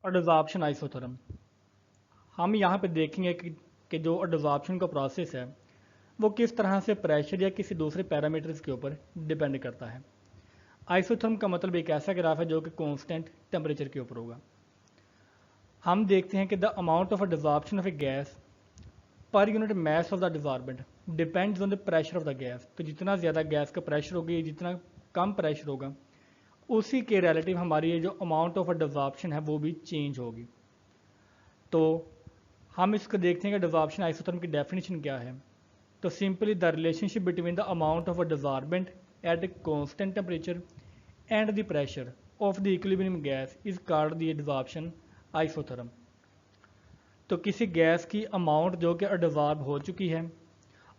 Adsorption isotherm. हम यहाँ पे देखेंगे कि जो एडजॉर्प्शन का प्रोसेस है वो किस तरह से प्रेशर या किसी दूसरे पैरामीटर्स के ऊपर डिपेंड करता है। आइसोथर्म का मतलब एक ऐसा ग्राफ है जो कि कांस्टेंट टेम्परेचर के ऊपर होगा। हम देखते हैं कि the amount of adsorption of a gas per unit mass of the adsorbent depends on the pressure of the gas. तो जितना ज़्यादा गैस का प्रेशर होगा, जितना कम प्रेशर होगा, उसी के रिलेटिव हमारी ये जो अमाउंट ऑफ डिजॉर्प्शन है वो भी चेंज होगी। तो हम इसको देखते हैं कि डिजॉर्प्शन आइसोथर्म की डेफिनेशन क्या है। तो simply the relationship between the amount of a adsorbent at a constant temperature and the pressure of the equilibrium gas is called the adsorption isotherm. तो किसी गैस की अमाउंट जो कि डिजॉर्ब हो चुकी है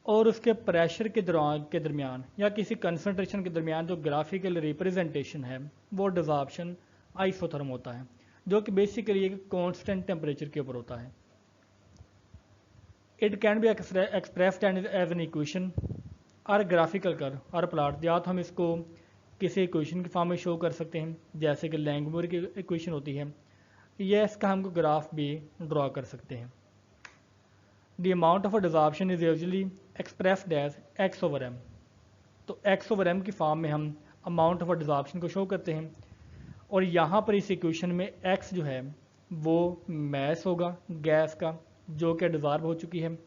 और उसके प्रेशर के दरमियान या किसी कंसनट्रेशन के दरमियान जो ग्राफिकल रिप्रेजेंटेशन है वो डिजॉर्प्शन आइसोथर्म होता है, जो कि बेसिकली एक कांस्टेंट टेम्परेचर के ऊपर होता है। It can be expressed as an equation और ग्राफिकल कर और प्लाट। या तो हम इसको किसी इक्वेशन की फॉर्म में शो कर सकते हैं जैसे कि लैंगमुर की इक्वेशन होती है, या इसका हमको ग्राफ भी ड्रॉ कर सकते हैं। The amount of desorption is usually expressed as x over m. तो एक्स ओवर एम की फॉर्म में हम अमाउंट ऑफ डिजॉर्प्शन को शो करते हैं, और यहाँ पर इस इक्वेशन में एक्स जो है वो मैस होगा गैस का जो कि डिजॉर्ब हो चुकी है,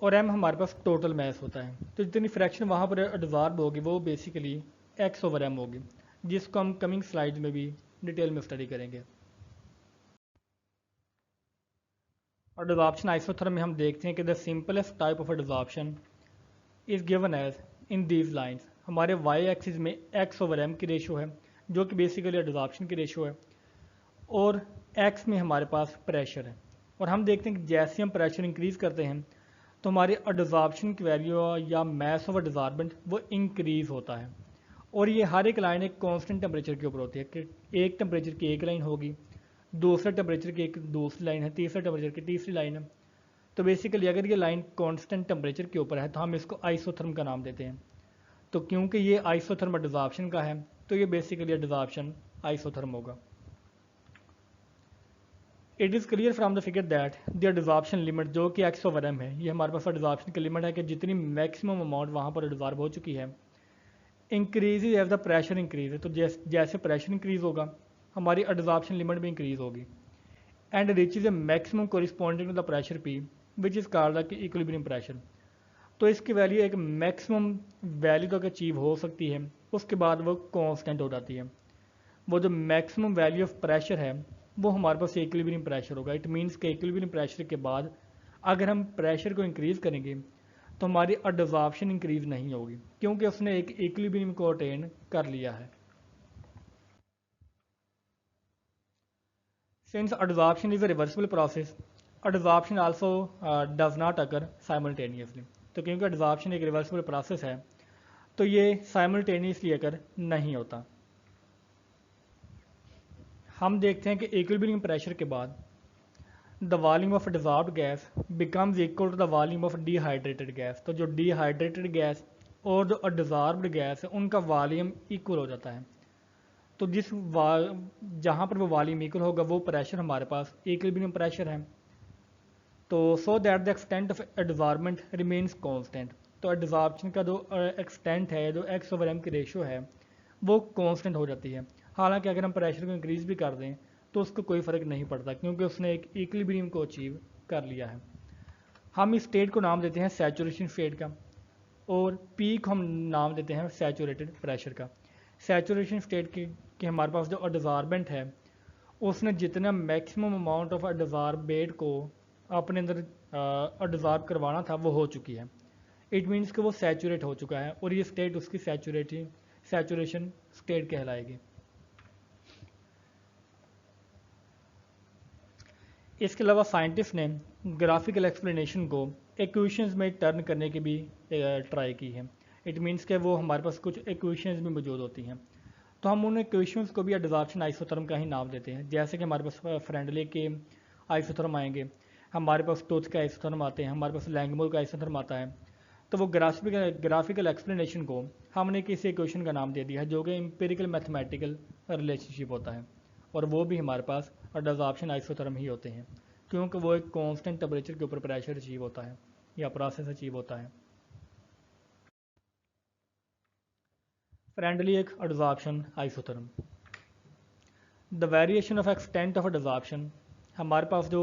और एम हमारे पास टोटल मैस होता है। तो जितनी फ्रैक्शन वहाँ पर डिजॉर्ब होगी वो बेसिकली एक्स ओवर एम होगी, जिसको हम कमिंग स्लाइड में भी डिटेल में स्टडी करेंगे। और डिजॉर्प्शन आइसोथर्म में हम देखते हैं कि the simplest type of desorption is given as in these lines. हमारे वाई एक्सिस में एक्स ओवर एम की रेशो है जो कि बेसिकली डिजॉर्प्शन की रेशो है, और एक्स में हमारे पास प्रेशर है। और हम देखते हैं कि जैसे हम प्रेशर इंक्रीज़ करते हैं तो हमारी डिजॉर्प्शन की वैल्यू या मैस ऑफ डिजॉर्बेंट वो इंक्रीज़ होता है। और ये हर एक लाइन एक कांस्टेंट टेम्परेचर के ऊपर होती है कि एक टेम्परेचर की एक लाइन होगी, दूसरे टेम्परेचर की एक दूसरी लाइन है, तीसरे टेम्परेचर की तीसरी लाइन है। तो बेसिकली अगर ये लाइन कांस्टेंट टेम्परेचर के ऊपर है तो हम इसको आइसोथर्म का नाम देते हैं। तो क्योंकि ये आइसोथर्म डिजॉर्प्शन का है तो ये बेसिकली डिजॉर्प्शन आइसोथर्म होगा। It is clear from the figure that the desorption limit जो कि एक्स ओवर एम है, ये हमारे पास डिजॉर्प्शन की लिमिट है कि जितनी मैक्सिमम अमाउंट वहाँ पर डिजॉर्ब हो चुकी है increase as the pressure increase है। तो जैसे प्रेशर इंक्रीज होगा हमारी डिजॉर्प्शन लिमिट भी इंक्रीज होगी, and reaches a maximum corresponding to the pressure p which is called the equilibrium pressure. तो इसकी वैल्यू एक मैक्सिमम वैल्यू तक अचीव हो सकती है, उसके बाद वो कांस्टेंट हो जाती है। वो जो मैक्सिमम वैल्यू ऑफ प्रेशर है वो हमारे पास इक्विलिब्रियम प्रेशर होगा। इट मीन्स के इक्विलिब्रियम प्रेशर के बाद अगर हम प्रेशर को इंक्रीज़ करेंगे तो हमारी डिजॉर्प्शन इंक्रीज़ नहीं होगी, क्योंकि उसने एक इक्विलिब्रियम को अटेन कर लिया है। Since desorption is a reversible process, desorption also does not occur simultaneously. तो क्योंकि डिजॉर्प्शन एक रिवर्सिबल प्रोसेस है तो ये साइमल्टेनियसली अकर नहीं होता। हम देखते हैं कि इक्विलिब्रियम प्रेशर के बाद the volume of dissolved gas becomes equal to the volume of dehydrated gas. तो जो डिहाइड्रेटेड गैस और जो डिजॉल्व्ड गैस है उनका वॉल्यूम इक्वल हो जाता है। तो जहाँ पर वो वॉल्यूम इक्वल होगा वो प्रेशर हमारे पास इक्विलिब्रियम प्रेशर है। तो so that the extent of adsorbent remains constant. तो एडजॉर्प्शन का जो एक्सटेंट है, जो एक्स ओवर एम की रेशो है वो कांस्टेंट हो जाती है। हालांकि अगर हम प्रेशर को इंक्रीज़ भी कर दें तो उसको कोई फ़र्क नहीं पड़ता, क्योंकि उसने एक इक्विलिब्रियम को अचीव कर लिया है। हम इस स्टेट को नाम देते हैं सैचुरेशन स्टेट का, और पी को हम नाम देते हैं सैचुरेटेड प्रेशर का। सैचुरेशन स्टेट के हमारे पास जो डिजॉर्बेंट है उसने जितना मैक्सिमम अमाउंट ऑफ डिजॉर्बेट को अपने अंदर डिजॉर्ब करवाना था वो हो चुकी है। इट मीन्स कि वो सैचुरेट हो चुका है, और ये स्टेट उसकी सैचुरेशन स्टेट कहलाएगी। इसके अलावा साइंटिस्ट ने ग्राफिकल एक्सप्लेनेशन को इक्वेशंस में टर्न करने की भी ट्राई की है। इट मीन्स कि वो हमारे पास कुछ इक्वेशंस भी मौजूद होती हैं, तो हम उन इक्वेशंस को भी डिजॉर्प्शन आइसोथर्म का ही नाम देते हैं। जैसे कि हमारे पास फ्रेंडली के आइसोथर्म आएंगे, हमारे पास टोथ के आइसोथर्म आते हैं, हमारे पास लैंगमोर का आइसोथर्म आता है। तो वो ग्राफिकल एक्सप्लेनेशन को हमने किसी इक्वेशन का नाम दे दिया है जो कि एम्पिरिकल मैथमेटिकल रिलेशनशिप होता है, और वो भी हमारे पास एडजॉर्प्शन आइसोथर्म ही होते हैं, क्योंकि वो एक कांस्टेंट टेम्परेचर के ऊपर प्रेशर अचीव होता है या प्रोसेस अचीव होता है। फ्रेंडली एक adsorption isotherm, the variation of extent of adsorption, हमारे पास जो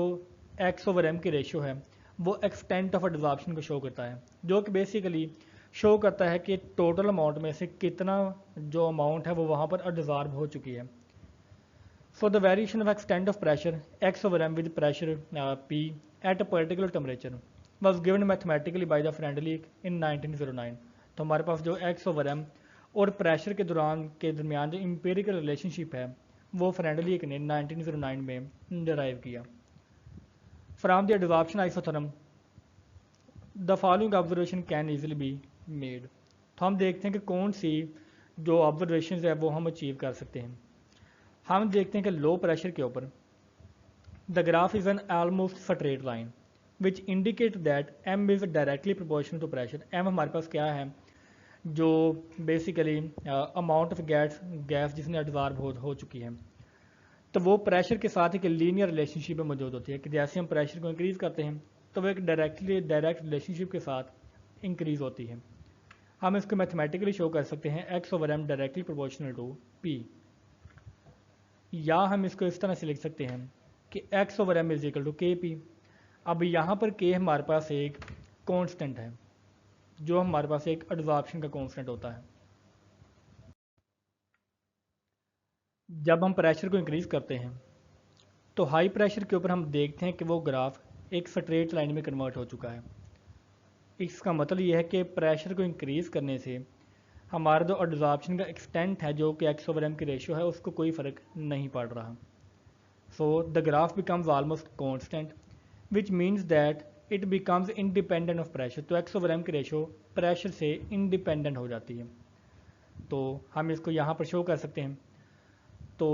एक्स ओवर एम की रेशियो है वो एक्सटेंट ऑफ एडजॉर्प्शन को शो करता है, जो कि बेसिकली शो करता है कि टोटल अमाउंट में से कितना जो अमाउंट है वो वहाँ पर एडजॉर्ब हो चुकी है। So the variation of extent of pressure x over m with pressure p at a particular temperature was given mathematically by the Freundlich in 1909। तो हमारे पास जो एक्स ओवर एम और प्रेशर के दरमियान जो इंपेरिकल रिलेशनशिप है वो फ्रेंडली ने 1909 में डिराइव किया। From the adsorption isotherm the following observation can easily be made. तो हम देखते हैं कि कौन सी जो ऑब्जर्वेशन है वो हम अचीव कर सकते हैं। हम देखते हैं कि लो प्रेशर के ऊपर the graph is an almost straight line which indicate that m is directly proportional to pressure. M हमारे पास क्या है, जो बेसिकली अमाउंट ऑफ गैस जिसने एडजॉर्ब हो चुकी है, तो वो प्रेशर के साथ एक लीनियर रिलेशनशिप में मौजूद होती है कि जैसे हम प्रेशर को इंक्रीज़ करते हैं तो वो एक डायरेक्ट रिलेशनशिप के साथ इंक्रीज़ होती है। हम इसको मैथमेटिकली शो कर सकते हैं x over m directly proportional to p, या हम इसको इस तरह से लिख सकते हैं कि x over M is equal to के पी। अब यहाँ पर के हमारे पास एक कांस्टेंट है, जो हमारे पास एक एडजॉर्प्शन का कांस्टेंट होता है। जब हम प्रेशर को इंक्रीज़ करते हैं तो हाई प्रेशर के ऊपर हम देखते हैं कि वो ग्राफ एक स्ट्रेट लाइन में कन्वर्ट हो चुका है। इसका मतलब ये है कि प्रेशर को इंक्रीज़ करने से हमारा जो एडजॉर्प्शन का एक्सटेंट है, जो कि एक्स ओवर एम की रेशियो है, उसको कोई फ़र्क नहीं पड़ रहा। So the graph becomes almost constant which means that it becomes independent of pressure. तो एक्स ओवर एम की रेशियो प्रेशर से इंडिपेंडेंट हो जाती है। तो हम इसको यहाँ पर शो कर सकते हैं। तो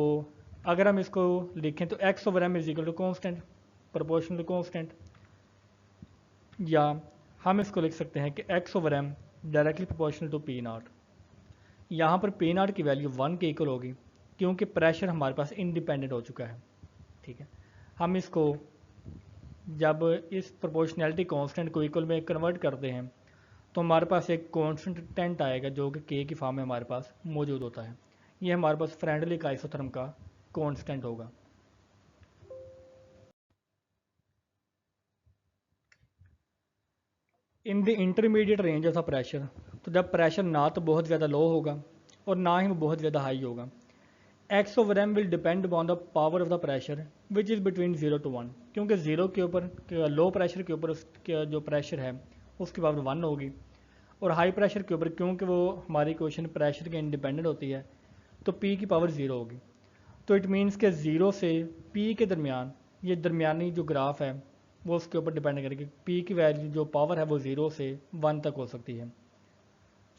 अगर हम इसको लिखें तो x over M is equal to constant proportional constant, या हम इसको लिख सकते हैं कि x over m directly proportional to p naught. यहाँ पर पी नॉट की वैल्यू 1 के इक्वल होगी क्योंकि प्रेशर हमारे पास इंडिपेंडेंट हो चुका है। ठीक है, हम इसको जब इस प्रोपोर्शनैलिटी कांस्टेंट को इक्वल में कन्वर्ट करते हैं तो हमारे पास एक कांस्टेंट आएगा जो कि के की फॉर्म में हमारे पास मौजूद होता है। ये हमारे पास फ्रेंडली आइसोथर्म का कांस्टेंट होगा। In the intermediate range of the pressure, तो जब प्रेशर ना तो बहुत ज़्यादा लो होगा और ना ही वो बहुत ज़्यादा हाई होगा, x over m will depend upon the power of the pressure which is between 0 to 1, क्योंकि ज़ीरो के ऊपर लो प्रेशर के ऊपर उसके जो प्रेशर है उसकी पावर 1 होगी, और हाई प्रेशर के ऊपर क्योंकि वो हमारी क्वेश्चन प्रेशर के इंडिपेंडेंट होती है तो पी की पावर 0 होगी। तो इट मीन्स के 0 से पी के दरमियान ये दरमियानी जो ग्राफ है वो उसके ऊपर डिपेंड करेगी। पी की वैल्यू जो पावर है वो 0 से 1 तक हो सकती है।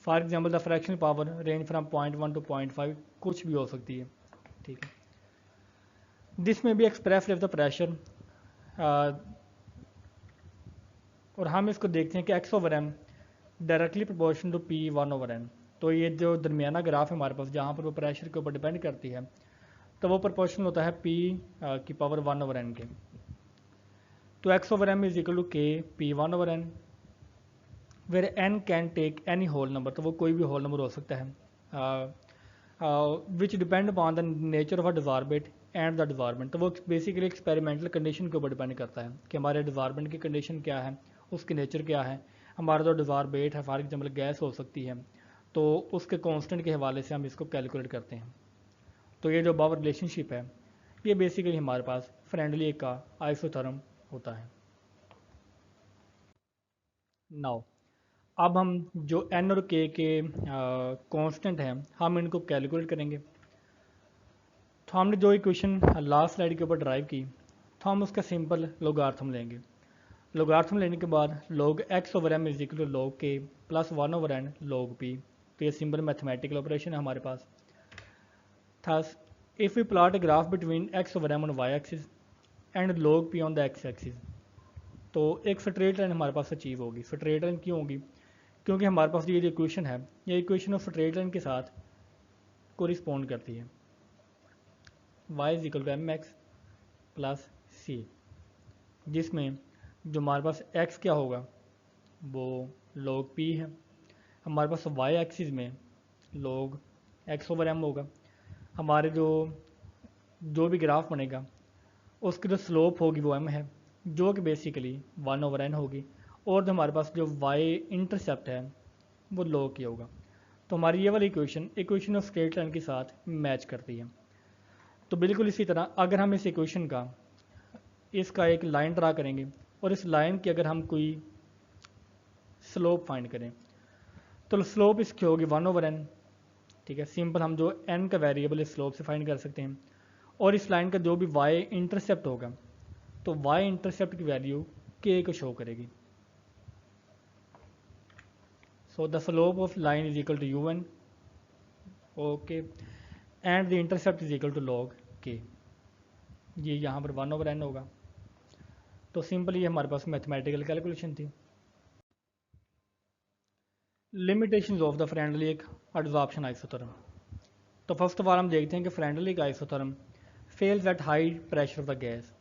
For example the fractional power range from 0.1 to 0.5 कुछ भी हो सकती है। ठीक है, दिस में भी एक्सप्रेस द प्रेशर, और हम इसको देखते हैं कि x over m directly proportional to p 1 over n। तो ये जो दरमियाना ग्राफ है हमारे पास जहाँ पर वो प्रेशर के ऊपर डिपेंड करती है तो वो प्रोपोर्शनल होता है पी की पावर 1 over n के। तो x over M is equal to के P 1 over n, where N can take any whole number, तो वो कोई भी होल नंबर हो सकता है, which depend upon the nature of a adsorbate and the adsorbent. तो वो बेसिकली एक्सपेरिमेंटल कंडीशन के ऊपर डिपेंड करता है कि हमारे डिजॉर्बेंट की कंडीशन क्या है, उसकी नेचर क्या है। हमारा जो डिजॉर्बेट है फॉर एग्जाम्पल गैस हो सकती है, तो उसके कांस्टेंट के हवाले से हम इसको कैलकुलेट करते हैं। तो ये जो पावर रिलेशनशिप है ये बेसिकली हमारे पास फ्रेंडली का आइसोथर्म होता है। नाउ अब हम जो एन और के कांस्टेंट हैं हम इनको कैलकुलेट करेंगे। तो हमने जो इक्वेशन लास्ट स्लाइड के ऊपर ड्राइव की तो हम उसका सिंपल लोगार्थम लेंगे। लोगार्थम लेने के बाद log x over M is equal to log k plus 1 over n log p। तो ये सिंपल मैथमेटिकल ऑपरेशन है हमारे पास। Thus if we plot a graph between x over m on y axis and log p on the x axis, तो एक straight line हमारे पास achieve होगी। स्ट्रेट लाइन क्यों होगी? क्योंकि हमारे पास ये जो इक्वेशन है ये इक्वेशन ऑफ स्ट्रेट लाइन के साथ कोरिस्पोंड करती है। y is equal to M X plus C, जिसमें जो हमारे पास x क्या होगा वो log p है, हमारे पास y एक्सिस में log x ओवर m होगा, हमारे जो भी ग्राफ बनेगा उसकी जो स्लोप होगी वो m है, जो कि बेसिकली 1 ओवर n होगी, और जो हमारे पास जो y इंटरसेप्ट है वो log की होगा। तो हमारी ये वाली इक्वेशन ऑफ स्ट्रेट लाइन के साथ मैच करती है। तो बिल्कुल इसी तरह अगर हम इस इक्वेशन का इसका एक लाइन ड्रा करेंगे और इस लाइन की अगर हम कोई स्लोप फाइंड करें तो स्लोप इसकी होगी 1 ओवर n, ठीक है। सिंपल हम जो n का वेरिएबल इस स्लोप से फाइंड कर सकते हैं, और इस लाइन का जो भी y इंटरसेप्ट होगा तो y इंटरसेप्ट की वैल्यू k को शो करेगी। So the slope of line is equal to un, okay, and the intercept is equal to log k, ये यहाँ पर 1 ओवर n होगा। तो सिंपल ये हमारे पास मैथमेटिकल कैलकुलेशन थी। Limitations of the Freundlich adsorption isotherm. तो फर्स्ट ऑफ ऑल हम देखते हैं कि Freundlich isotherm fails at high pressure of the gas.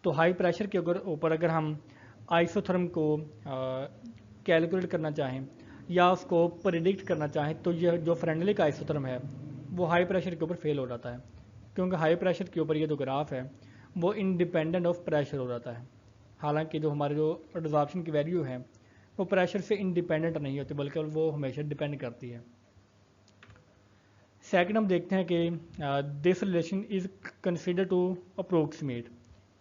तो हाई प्रेशर के ऊपर अगर हम आइसोथर्म को कैलकुलेट करना चाहें या उसको प्रिडिक्ट करना चाहें तो यह जो फ्रेंडलिक आइसोथर्म है वो हाई प्रेशर के ऊपर फेल हो जाता है, क्योंकि हाई प्रेशर के ऊपर ये जो ग्राफ है वो इंडिपेंडेंट ऑफ प्रेशर हो जाता है। हालांकि जो हमारे जो एडजॉर्प्शन की वैल्यू है वो प्रेशर से इंडिपेंडेंट नहीं होती, बल्कि वो हमेशा डिपेंड करती है। सेकंड हम देखते हैं कि this relation is consider to approximate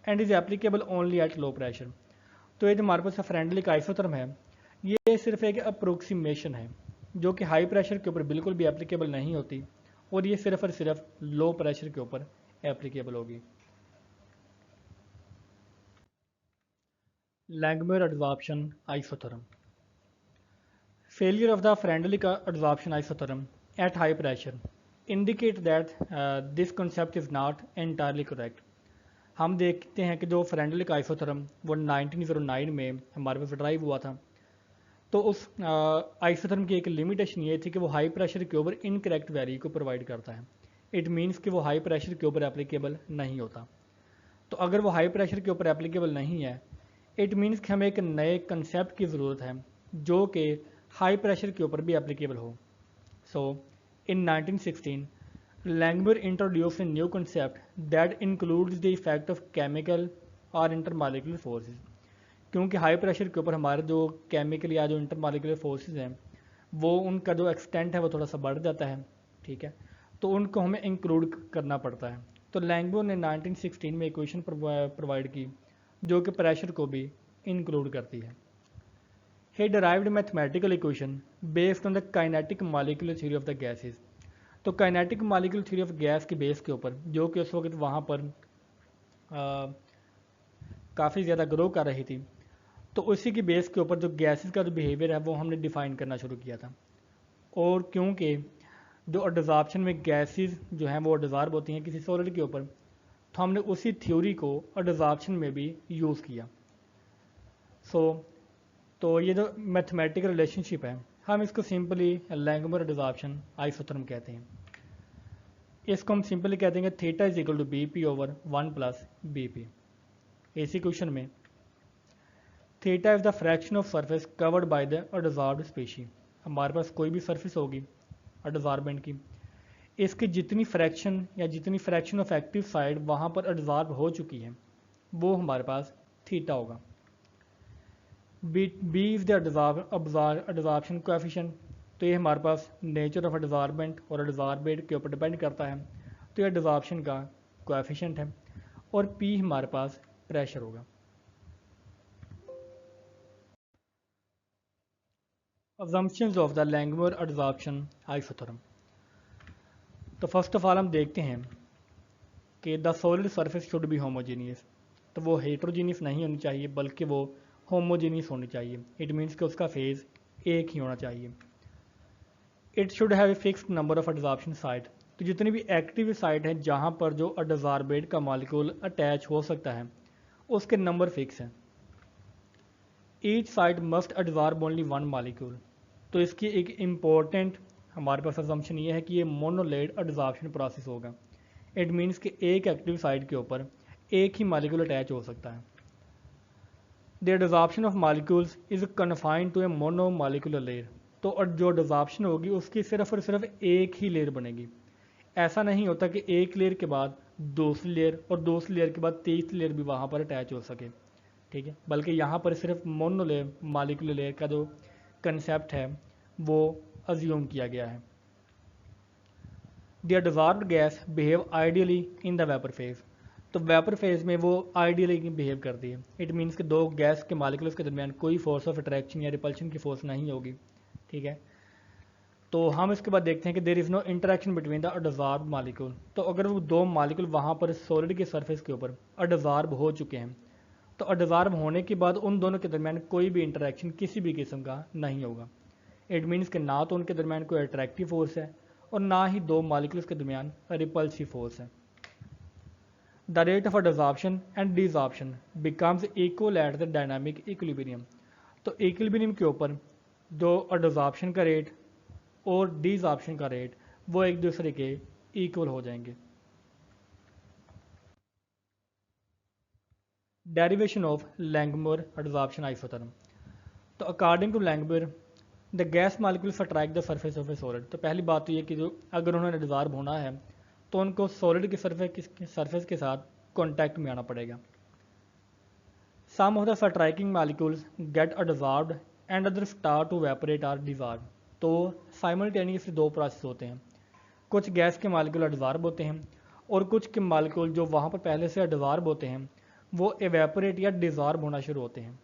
and is applicable only at low pressure. तो ये जो हमारे पास फ्रेंडलिक आइसोथर्म है ये सिर्फ एक अप्रोक्सीमेशन है जो कि हाई प्रेशर के ऊपर बिल्कुल भी एप्लीकेबल नहीं होती, और ये सिर्फ और सिर्फ लो प्रेशर के ऊपर एप्लीकेबल होगी। Langmuir adsorption isotherm. Failure of the Friendly adsorption isotherm at high pressure indicate that this concept is not entirely correct. हम देखते हैं कि जो फ्रेंडलिक आइसोथर्म वो 1909 में हमारे पास ड्राइव हुआ था, तो उस आइसोथर्म की एक लिमिटेशन ये थी कि वो हाई प्रेशर के ऊपर इनकरेक्ट वैल्यू को प्रोवाइड करता है। इट मीन्स कि वो हाई प्रेशर के ऊपर एप्लीकेबल नहीं होता। तो अगर वो हाई प्रेशर के ऊपर एप्लीकेबल नहीं है, इट मीन्स कि हमें एक नए कंसेप्ट की ज़रूरत है जो कि हाई प्रेशर के ऊपर भी एप्लीकेबल हो। सो इन 1916 Langmuir introduced a new concept that includes the effect of chemical or intermolecular forces। क्योंकि हाई प्रेशर के ऊपर हमारे जो केमिकल या जो इंटरमॉलिकुलर फोर्सेस हैं वो उनका जो एक्सटेंट है वो थोड़ा सा बढ़ जाता है, ठीक है, तो उनको हमें इंक्लूड करना पड़ता है। तो लैंगमुर ने 1916 में इक्वेशन प्रोवाइड की जो कि प्रेशर को भी इंक्लूड करती है। He derived mathematical equation based on the kinetic molecular theory of the gases। तो kinetic molecule theory of gas के बेस के ऊपर जो कि उस वक्त वहाँ पर काफ़ी ज़्यादा ग्रो कर रही थी, तो उसी की बेस के ऊपर जो गैसेस का जो बिहेवियर है वो हमने डिफ़ाइन करना शुरू किया था। और क्योंकि जो एडजॉर्प्शन में गैसेस जो हैं वो एडजॉर्ब होती हैं किसी सॉलिड के ऊपर, तो हमने उसी थ्योरी को एडजॉर्प्शन में भी यूज़ किया। तो ये जो मैथमेटिकल रिलेशनशिप है हम इसको सिंपली लैंगमुर एडजॉर्प्शन आइसोथर्म कहते हैं। इसको हम सिंपली कहते हैं theta is equal to B P over 1 plus B P. इसी क्वेश्चन में theta is the fraction of surface covered by the adsorbed species. हमारे पास कोई भी सरफेस होगी एडजॉर्बेंट की, इसकी जितनी फ्रैक्शन या जितनी फ्रैक्शन ऑफ एक्टिव साइड वहाँ पर एडजॉर्ब हो चुकी है वो हमारे पास थीटा होगा। B is the adsorption coefficient. तो ये हमारे पास नेचर ऑफ एडजॉर्बेंट और एडजॉर्बेट के ऊपर डिपेंड करता है, तो ये एडजॉर्प्शन का कोएफिशिएंट है, और पी हमारे पास प्रेशर होगा। Assumptions of the Langmuir adsorption isotherm. तो फर्स्ट ऑफ ऑल हम देखते हैं कि the solid surface should be homogeneous. तो वो हेट्रोजीनियस नहीं होनी चाहिए बल्कि वो होमोजीनियस होनी चाहिए। इट मीन्स कि उसका फेज एक ही होना चाहिए। It should have a fixed number of adsorption site. तो जितनी भी एक्टिव साइट है जहाँ पर जो एडजॉर्बेट का मॉलिक्यूल अटैच हो सकता है उसके नंबर फिक्स हैं। Each site must adsorb only one molecule. तो इसकी एक इम्पोर्टेंट हमारे पास असम्पशन ये है कि ये मोनोलेड एडजॉर्प्शन प्रोसेस होगा। इट मीन्स कि एक एक्टिव साइड के ऊपर एक ही मालिक्यूल अटैच हो सकता है। The adsorption of molecules is confined to a mono molecular layer. तो और जो एडजॉर्प्शन होगी उसकी सिर्फ और सिर्फ एक ही लेयर बनेगी। ऐसा नहीं होता कि एक लेयर के बाद दूसरी लेयर और दूसरी लेयर के बाद तीसरी लेयर भी वहाँ पर अटैच हो सके, ठीक है, बल्कि यहाँ पर सिर्फ मोनो लेयर मालिकुलर लेयर का जो कंसेप्ट है वो अज्यूम किया गया है। The dissolved gas behave ideally in the vapour phase. तो वेपर फेज में वो आइडियली बिहेव करती है। इट मीन्स कि दो गैस के मालिक्यूल्स के दरमियान कोई फोर्स ऑफ अट्रैक्शन या रिपल्शन की फोर्स नहीं होगी, ठीक है। तो हम इसके बाद देखते हैं कि there is no interaction between the adsorb molecule. तो अगर वो दो मालिक्यूल वहाँ पर सॉलिड के सरफेस के ऊपर अडजॉर्ब हो चुके हैं, तो अडजॉर्ब होने के बाद उन दोनों के दरमियान कोई भी इंटरेक्शन किसी भी किस्म का नहीं होगा। इट मीन्स कि ना तो उनके दरमियान कोई अट्रैक्टिव फोर्स है और ना ही दो मालिक्यूल्स के दरमियान रिपल्सिव फोर्स है। The rate of adsorption and desorption becomes equal at the dynamic equilibrium. तो इक्विलिब्रियम के ऊपर जो अडजॉर्प्शन का रेट और डिजॉर्प्शन का रेट वो एक दूसरे के इक्वल हो जाएंगे। Derivation of Langmuir adsorption isotherm. तो according to Langmuir the gas molecules attract the surface of a solid. तो पहली बात तो ये कि जो अगर उन्होंने डिजॉल्व होना है तो उनको सॉलिड के सरफेस के साथ कॉन्टैक्ट में आना पड़ेगा। Some of the striking molecules get adsorbed and other start to evaporate or dissolve. तो साइमल्टेनियसली दो प्रोसेस होते हैं। कुछ गैस के मालिक्यूल अडजॉर्ब होते हैं और कुछ के मालिक्यूल जो वहाँ पर पहले से अडजॉर्ब होते हैं वो एवेपोरेट या डिजॉर्ब होना शुरू होते हैं।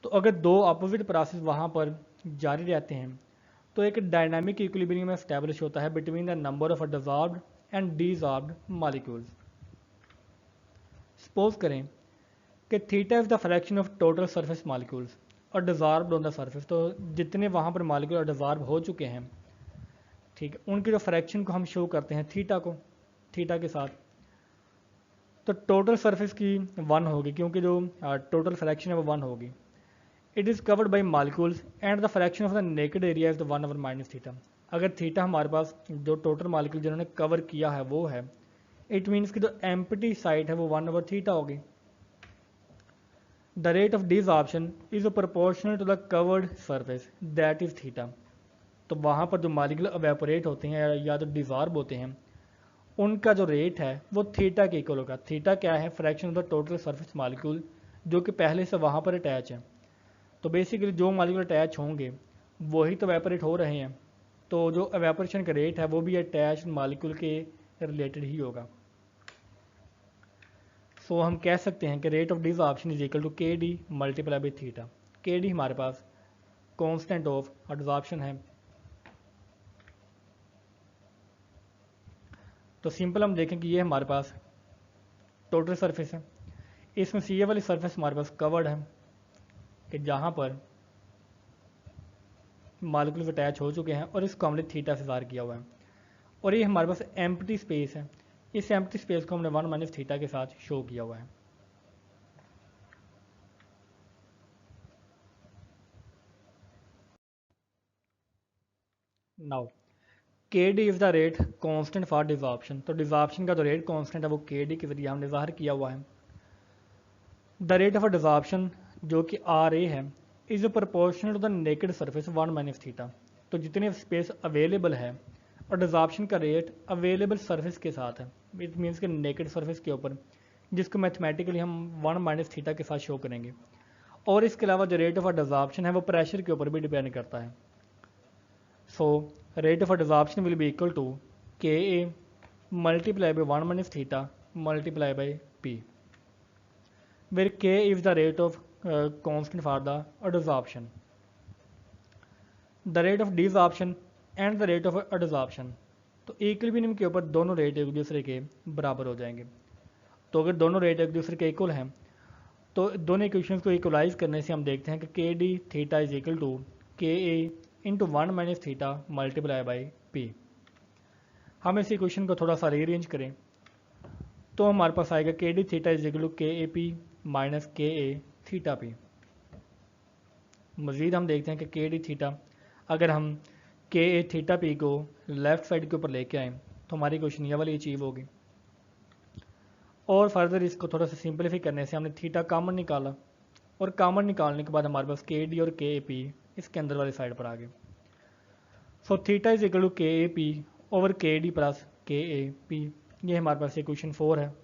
तो अगर दो अपोजिट प्रोसेस वहाँ पर जारी रहते हैं तो एक डायनामिक इक्विलिब्रियम एस्टैब्लिश होता है between the number of dissolved and dissolved molecules. Suppose करें कि theta is the fraction of total surface molecules और डिजॉल्व्ड ऑन द सरफेस। तो जितने वहाँ पर मालिक्यूल डिजॉल्व हो चुके हैं, ठीक है, उनके जो फ्रैक्शन को हम शो करते हैं थीटा के साथ। तो टोटल सरफेस की 1 होगी क्योंकि जो टोटल फ्रैक्शन है वो 1 होगी। It is covered by molecules and the fraction of the naked area is the 1 over minus theta. अगर थीटा हमारे पास जो टोटल मालिक्यूल जिन्होंने कवर किया है वो है, इट मीन्स कि जो एम्प्टी साइड है वो 1 ओवर थीटा होगी। The rate of desorption is proportional to the covered surface that is theta. तो वहाँ पर जो मालिक्यूल एवेपोरेट होते हैं या जो डिजॉर्ब होते हैं उनका जो रेट है वो थीटा के इक्वल होगा। थीटा क्या है? Fraction of the total surface molecule जो कि पहले से वहाँ पर अटैच है। तो बेसिकली जो मालिक्यूल अटैच होंगे वही तो एवेपोरेट हो रहे हैं, तो जो एवेपोरेशन का रेट है वो भी अटैच मालिक्यूल के रिलेटेड ही होगा। सो हम कह सकते हैं कि rate of desorption is equal to K D multiply by theta. K D हमारे पास कॉन्स्टेंट ऑफ एडजॉर्प्शन है। तो सिंपल हम देखें कि ये हमारे पास टोटल सरफेस है, इसमें सी ए वाली सरफेस हमारे पास कवर्ड है कि जहाँ पर मालिक्यूल्स अटैच हो चुके हैं और इसको हमने थीटा से ज़ाहिर किया हुआ है। और ये हमारे पास एम्प्टी स्पेस है, इस एम्प्टी स्पेस को हमने 1 माइनस थीटा के साथ शो किया हुआ है। Now K D is the rate constant for desorption. तो डिसऑर्प्शन का जो रेट कांस्टेंट है वो के डी के जरिए हमने ज़ाहिर किया हुआ है। द रेट ऑफ डिसऑर्प्शन जो कि आर ए है is proportional to the naked surface 1 minus theta. तो जितने स्पेस अवेलेबल है और डिसऑर्प्शन का रेट अवेलेबल सरफेस के साथ है, इट मीन्स कि नेकेड सरफेस के ऊपर, जिसको मैथमेटिकली हम 1 माइनस थीटा के साथ शो करेंगे। और इसके अलावा जो रेट ऑफ डिसऑर्प्शन है वो प्रेशर के ऊपर भी डिपेंड करता है। So rate of desorption will be equal to के A multiply by 1 minus theta multiply by P, where k is the rate of constant for the adsorption. The rate of desorption and the rate of adsorption, तो equilibrium के ऊपर दोनों rate एक दूसरे के बराबर हो जाएंगे। तो अगर दोनों रेट एक दूसरे के इक्वल हैं तो दोनों इक्वेशंस को इक्वलाइज करने से हम देखते हैं कि K D theta is equal to के A into 1 minus theta multiply by P. हम इस इक्वेशन को थोड़ा सा रीअरेंज करें तो हमारे पास आएगा k D theta is equal to के ए पी माइनस के ए थीटा पी। मज़ीद हम देखते हैं कि डी थीटा अगर हम के ए थीटा पी को लेफ़्ट साइड के ऊपर लेके आएँ तो हमारी क्वेश्चन ये वाली अचीव होगी। और फर्दर इसको थोड़ा सा सिंपलीफाई करने से हमने थीटा कॉमन निकाला, और कॉमन निकालने के बाद हमारे पास के डी और के ए पी इसके अंदर वाली साइड पर आ गए। So theta is equal to के a p over k d plus k a P, ये हमारे पास इक्वेशन 4 है।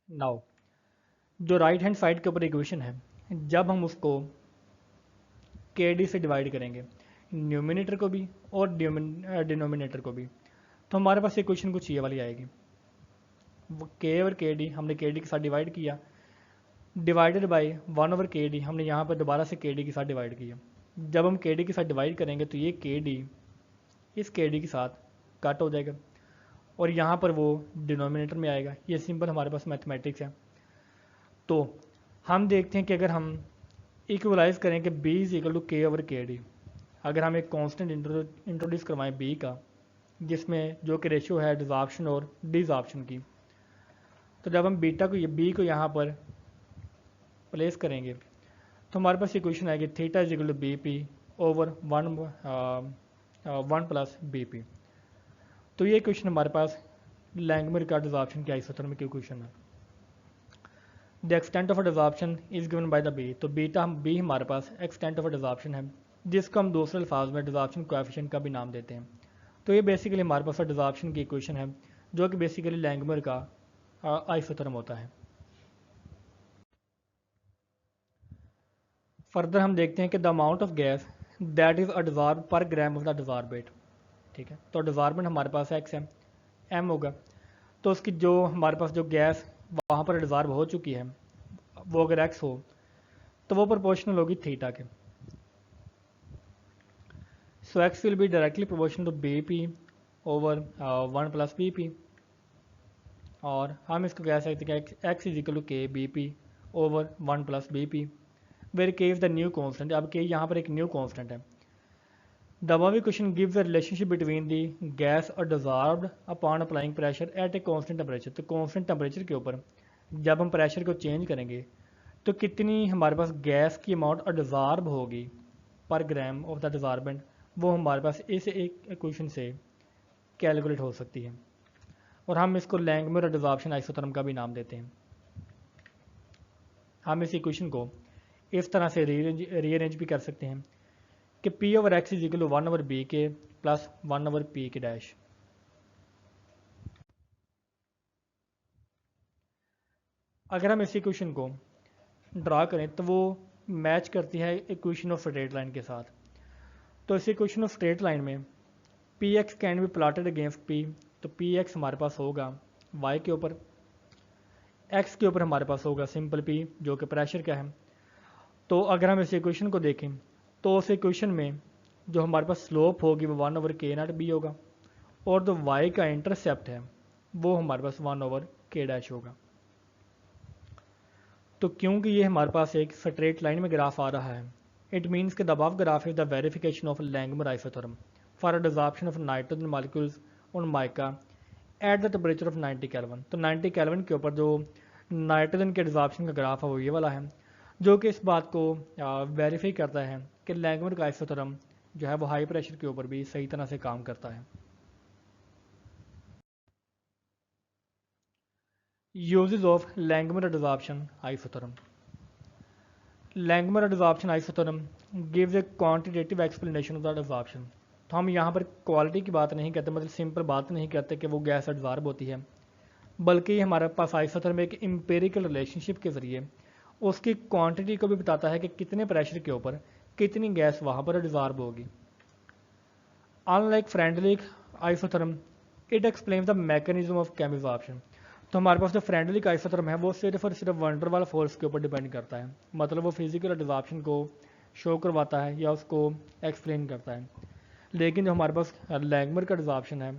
नाउ जो राइट हैंड साइड के ऊपर इक्वेशन है, जब हम उसको के डी से डिवाइड करेंगे, न्यूमिनेटर को भी और डिनोमिनेटर को भी, तो हमारे पास इक्वेशन कुछ ये वाली आएगी। के और के डी हमने के डी के साथ डिवाइड किया, divided by 1 over k D हमने यहाँ पर दोबारा से के डी के साथ डिवाइड किया। जब हम के डी के साथ डिवाइड करेंगे तो ये के डी इस के डी के साथ कट हो जाएगा, और यहाँ पर वो डिनोमिनेटर में आएगा। ये सिंपल हमारे पास मैथमेटिक्स है। तो हम देखते हैं कि अगर हम इक्वलाइज करें कि b इज इक्वल टू के ओवर के डी, अगर हम एक कांस्टेंट इंट्रोड्यूस करवाएं b का, जिसमें जो कि रेशियो है डिजॉर्प्शन और डिजॉर्प्शन की, तो जब हम बीटा को b को यहाँ पर प्लेस करेंगे तो हमारे पास इक्वेशन आएगी theta is equal to B P over 1 plus B p. तो ये क्वेश्चन हमारे पास लैंगमर का डिजॉर्प्शन की आइसोथर्मिक इक्वेशन है। The extent of adsorption is given by the b, तो बीटा हम बी हमारे पास एक्सटेंट ऑफ अ डिजॉर्प्शन है, जिसको हम दूसरे अल्फाज में डिजॉर्प्शन कोएफिशिएंट का भी नाम देते हैं। तो ये बेसिकली हमारे पास डिजॉर्प्शन की इक्वेशन है, जो कि बेसिकली लैंगमर का आइसोथर्म होता है। फर्दर हम देखते हैं कि the amount of gas that is adsorb per gram of the डिजॉर्बेट, ठीक है। तो डिजॉर्बेंट हमारे पास एक्स है, एम होगा, तो उसकी जो हमारे पास जो गैस वहाँ पर डिजॉर्ब हो चुकी है वो अगर एक्स हो तो वो प्रोपोर्शनल होगी थीटा के। So X will be directly proportional to B P over 1 plus B P, और हम इसको कह सकते हैं कि X is equal to K B P over 1 plus B P, where K is the new constant. अब K यहाँ पर एक न्यू कॉन्स्टेंट है। The above equation gives the relationship between the gas और desorbed upon applying pressure at a constant temperature. तो constant temperature के ऊपर जब हम प्रेशर को चेंज करेंगे तो कितनी हमारे पास गैस की अमाउंट डिजॉर्ब होगी पर ग्राम ऑफ द डिजॉर्बेंट, वो हमारे पास इस एक इक्वेशन से कैलकुलेट हो सकती है, और हम इसको लैंगमर डिजॉर्प्शन आइसोथर्म का भी नाम देते हैं। हम इस इक्वेशन को इस तरह से रीअरेंज भी कर सकते हैं कि p over x is equal to 1 over b k plus 1 over p k dash. अगर हम इस इक्वेशन को ड्रा करें तो वो मैच करती है इक्वेशन ऑफ स्ट्रेट लाइन के साथ। तो इस इक्वेशन ऑफ स्ट्रेट लाइन में P x can be plotted against P, तो पी एक्स हमारे पास होगा वाई के ऊपर, एक्स के ऊपर हमारे पास होगा सिंपल पी जो कि प्रेशर का है। तो अगर हम इस इक्वेशन को देखें तो उस इक्वेशन में जो हमारे पास स्लोप होगी वो 1 ओवर के नॉट बी होगा, और जो वाई का इंटरसेप्ट है वो हमारे पास 1 ओवर के डैश होगा। तो क्योंकि ये हमारे पास एक स्ट्रेट लाइन में ग्राफ आ रहा है, इट मीन्स कि the above graph is the verification of Langmuir isotherm for a desorption of nitrogen molecules on mica at the temperature of 90 Kelvin. तो 90 केल्विन के ऊपर जो नाइट्रोजन के डिजॉर्प्शन का ग्राफ है वो ये वाला है, जो कि इस बात को वेरीफाई करता है कि लैंगमर का आइसोथर्म जो है वो हाई प्रेशर के ऊपर भी सही तरह से काम करता है। Uses of Langmuir desorption isotherm. Langmuir desorption isotherm gives a quantitative explanation of the desorption. तो हम यहाँ पर क्वालिटी की बात नहीं करते, मतलब सिंपल बात नहीं करते कि वो गैस डिजॉर्ब होती है, बल्कि हमारे पास आइसोथर्म एक एम्पिरिकल रिलेशनशिप के ज़रिए उसकी क्वांटिटी को भी बताता है कि कितने प्रेशर के ऊपर कितनी गैस वहाँ पर डिजॉर्ब होगी। Unlike Freundlich isotherm it explain the mechanism of chemisorption. तो हमारे पास जो फ्रेंडली आइसोथर्म है वो सिर्फ और सिर्फ वंडर वाल फोर्स के ऊपर डिपेंड करता है, मतलब वो फिजिकल डिजॉर्प्शन को शो करवाता है या उसको एक्सप्लेन करता है। लेकिन जो हमारे पास लैंगमर का डिजॉर्प्शन है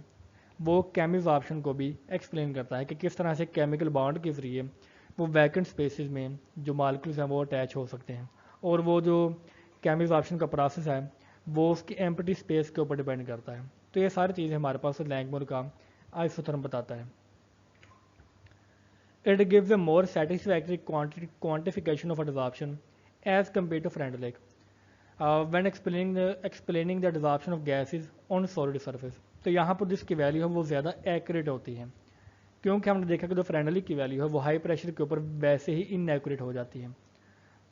वो केमिजॉर्प्शन को भी एक्सप्लेन करता है कि किस तरह से केमिकल बॉन्ड के ज़रिए वो वैकेंट स्पेसेस में जो मॉलिक्यूल्स हैं वो अटैच हो सकते हैं, और वो जो केमिजॉर्प्शन का प्रोसेस है वो उसकी एम्प्टी स्पेस के ऊपर डिपेंड करता है। तो ये सारी चीज़ें हमारे पास लैंगमर का आइसोथर्म बताता है। It gives a more satisfactory quantification of adsorption as compare to Freundlich when explaining the adsorption of gases on solid surface. तो यहाँ पर जिसकी वैल्यू है वो ज़्यादा एक्यूरेट होती है, क्योंकि हमने देखा कि जो फ्रेंडली की वैल्यू है वो हाई प्रेशर के ऊपर वैसे ही इनएक्यूरेट हो जाती है।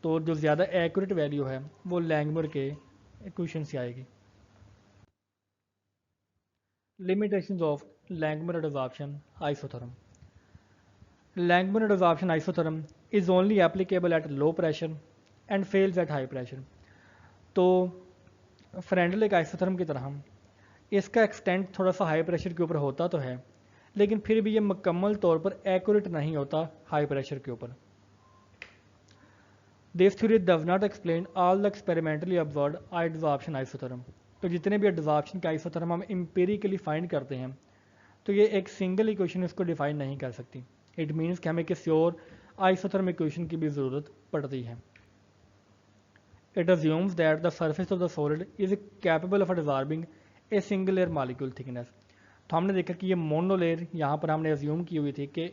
तो जो ज़्यादा एक्यूरेट वैल्यू है वो लैंगमर के इक्वेशन से आएगी। Limitations of Langmuir adsorption isotherm. Langmuir adsorption isotherm is only applicable at low pressure and fails at high pressure. तो फ्रेंडलिक आइसोथर्म की तरह इसका एक्सटेंट थोड़ा सा हाई प्रेशर के ऊपर होता तो है, लेकिन फिर भी ये मुकम्मल तौर पर एक्यूरेट नहीं होता हाई प्रेशर के ऊपर। This theory does not explain all the experimentally observed adsorption isotherm. तो जितने भी एडजॉर्प्शन के आइसोथर्म हम एम्पिरिकली फाइंड करते हैं, तो ये एक सिंगल इक्वेशन इसको डिफाइन नहीं कर सकती। इट मीन्स कि हमें किसी और आइसोथर्म इक्वेशन की भी ज़रूरत पड़ती है। It assumes that the surface of the solid is capable of absorbing a single layer molecule thickness। तो हमने देखा कि ये मोनोलेयर यहाँ पर हमने अज्यूम की हुई थी कि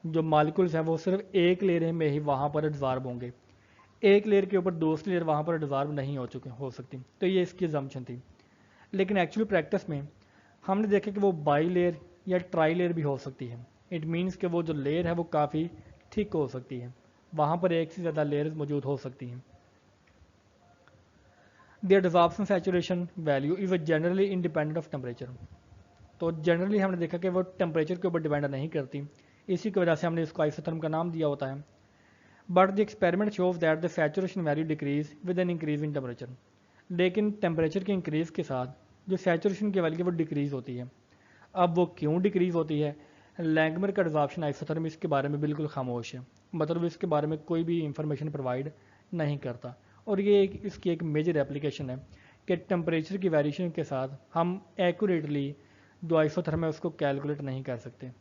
जो मालिक्यूल्स हैं वो सिर्फ एक लेयर में ही वहाँ पर एब्जॉर्ब होंगे, एक लेयर के ऊपर दूसरी लेयर वहाँ पर एब्जॉर्ब नहीं हो सकती। तो ये इसकी अजम्पशन थी, लेकिन एक्चुअली प्रैक्टिस में हमने देखा कि वो बाई लेयर या ट्राई लेयर भी हो सकती है। इट मीन्स कि वो जो लेयर है वो काफ़ी थिक हो सकती है, वहाँ पर एक से ज़्यादा लेयर्स मौजूद हो सकती हैं। The adsorption saturation value is generally independent of temperature। तो जनरली हमने देखा कि वो टेम्परेचर के ऊपर डिपेंड नहीं करती, इसी की वजह से हमने इसको आइसोथर्म का नाम दिया होता है। But the experiment shows that the saturation value decrease with an increase in temperature. लेकिन टेम्परेचर के इंक्रीज के साथ जो सैचुरेशन की वैल्यू वो डिक्रीज होती है। अब वो क्यों डिक्रीज होती है, लैंगमर का एडजॉर्प्शन आइसोथर्म इसके बारे में बिल्कुल खामोश है, मतलब इसके बारे में कोई भी इंफॉर्मेशन प्रोवाइड नहीं करता। और ये इसकी एक मेजर एप्लीकेशन है कि टेम्परेचर की वेरिएशन के साथ हम एक्यूरेटली जो आइसोथर्म है उसको कैलकुलेट नहीं कर सकते।